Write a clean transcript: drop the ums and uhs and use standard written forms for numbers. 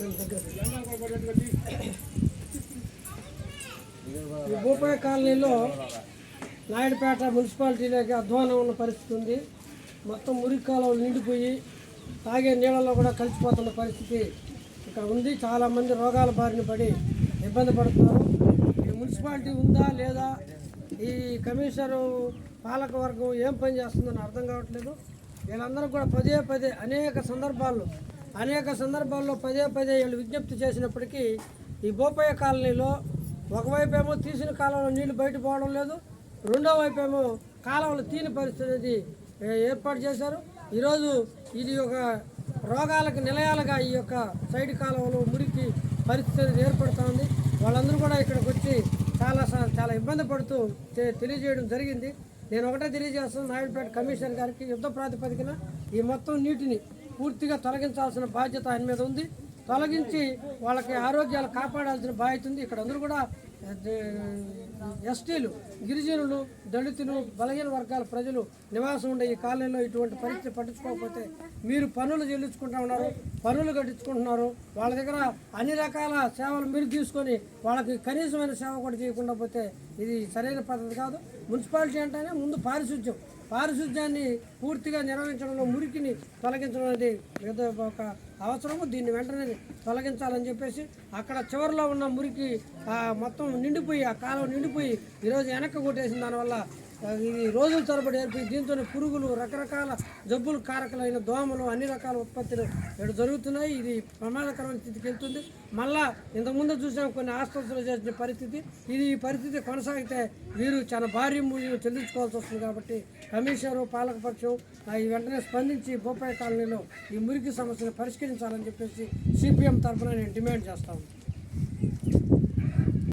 ఈ భూపాయ కాలనీలో నాయుడుపేట మున్సిపాలిటీలోకి అధ్వానం ఉన్న పరిస్థితి ఉంది. మొత్తం మురికి కాలువలు నిండిపోయి తాగే నీళ్ళలో కూడా కలిసిపోతున్న పరిస్థితి ఇక్కడ ఉంది. చాలామంది రోగాల బారిన పడి ఇబ్బంది పడుతున్నారు. ఈ మున్సిపాలిటీ ఉందా లేదా, ఈ కమిషనరు పాలక వర్గం ఏం పని చేస్తుందని అర్థం కావట్లేదు. వీళ్ళందరూ కూడా పదే పదే అనేక సందర్భాల్లో పదే వీళ్ళు విజ్ఞప్తి చేసినప్పటికీ ఈ భూపాయ కాలనీలో ఒకవైపు ఏమో తీసిన కాలంలో నీళ్లు బయట పోవడం లేదు, రెండో వైపు ఏమో కాలువలు తీని పరిస్థితి ఏర్పాటు చేశారు. ఈరోజు ఇది ఒక రోగాలకు నిలయాలుగా ఈ యొక్క సైడ్ కాలువలు మురికి పరిస్థితి ఏర్పడుతూ ఉంది. వాళ్ళందరూ కూడా ఇక్కడికి వచ్చి చాలా ఇబ్బంది పడుతూ తెలియజేయడం జరిగింది. నేను ఒకటే తెలియజేస్తున్నాను, నాయుడుపేట కమిషనర్ గారికి యుద్ధ ప్రాతిపదికన ఈ మొత్తం నీటిని పూర్తిగా తొలగించాల్సిన బాధ్యత ఆయన మీద ఉంది. తొలగించి వాళ్ళకి ఆరోగ్యాలు కాపాడాల్సిన బాధ్యత ఉంది. ఇక్కడ అందరూ కూడా ఎస్టీలు, గిరిజనులు, దళితులు, బలహీన వర్గాల ప్రజలు నివాసం ఉండే ఈ కాలనీలో ఇటువంటి పరిస్థితి పట్టించుకోకపోతే మీరు పన్నులు చెల్లించుకుంటూ ఉన్నారు, పన్నులు కట్టించుకుంటున్నారు. వాళ్ళ దగ్గర అన్ని రకాల సేవలు మీరు తీసుకొని వాళ్ళకి కనీసమైన సేవ కూడా చేయకుండా పోతే ఇది సరైన పద్ధతి కాదు. మున్సిపాలిటీ అంటేనే ముందు పారిశుద్ధ్యాన్ని పూర్తిగా నిర్వహించడంలో మురికిని తొలగించడం అనేది ఒక అవసరము. దీన్ని వెంటనే తొలగించాలని చెప్పేసి అక్కడ చివరిలో ఉన్న మురికి మొత్తం నిండిపోయి, ఆ కాలువ నిండిపోయి ఈరోజు వెనక్కి కొట్టేసిన దానివల్ల ఇది రోజుల తరబడి ఏర్పడి దీంతో పురుగులు, రకరకాల జబ్బులు కారకులైన దోమలు, అన్ని రకాల ఉత్పత్తులు ఇక్కడ జరుగుతున్నాయి. ఇది ప్రమాదకరమైన స్థితికి వెళ్తుంది. మళ్ళా ఇంతకుముందు చూసాం కొన్ని ఆసుపత్రులు చేసిన పరిస్థితి. ఈ పరిస్థితి కొనసాగితే వీరు చాలా భారీ మూల్యం చెల్లించుకోవాల్సి వస్తుంది. కాబట్టి కమిషనరు, పాలకపక్షం ఈ వెంటనే స్పందించి భూపాయ కాలనీలో ఈ మురికి సమస్యను పరిష్కరించాలని చెప్పేసి సిపిఎం తరఫున నేను డిమాండ్ చేస్తాను.